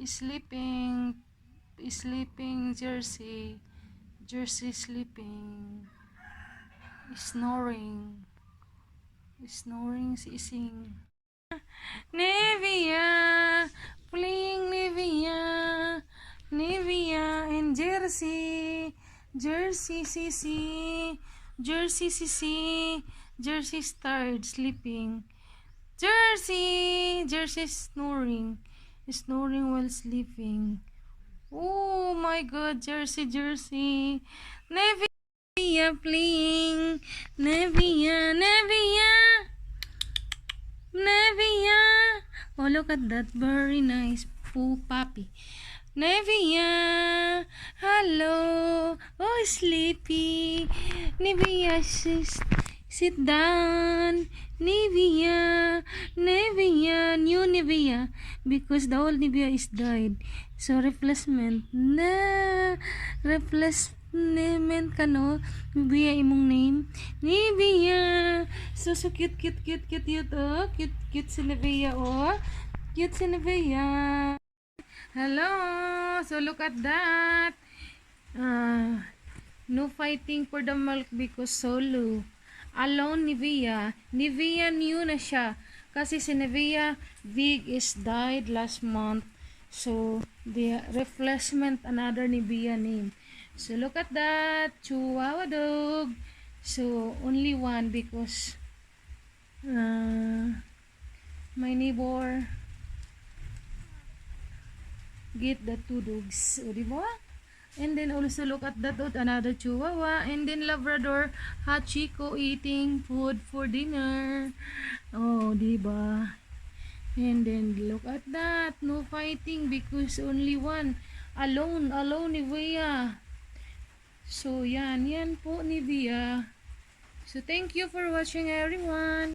Sleeping. Sleeping Jersey. Jersey sleeping. Snoring. Snoring sising. Nevia. Playing Nevia. Nevia and Jersey. Jersey Sissy. Jersey Sissy. Jersey tired sleeping. Jersey! Jersey snoring. Snoring while sleeping. Oh my god, Jersey, Jersey. Nevia playing. Nevia, Nevia. Nevia. Oh, look at that. Very nice. Puppy. Nevia. Hello. Oh, sleepy. Nevia, sit down. Nevia. Nevia. New Nevia. Because the old Nevia is died. So, replacement. Replacement ka, no? Nevia imong name. Nevia. So cute, cute, cute, cute, cute, oh. Cute, cute si Nevia, oh. Cute si Nevia. Hello. So, look at that. No fighting for the milk because solo. Alone Nevia. Nevia new na siya. Kasi si Nevia big is died last month. So, the replacement another Nevia name. So, look at that. Chihuahua dog. So, only one because my neighbor get the two dogs. O, diba? And then also look at that another Chihuahua. And then Labrador Hachiko eating food for dinner. Oh, diba? And then look at that. No fighting because only one. Alone Nevia. So, yan po Nevia. So, thank you for watching everyone.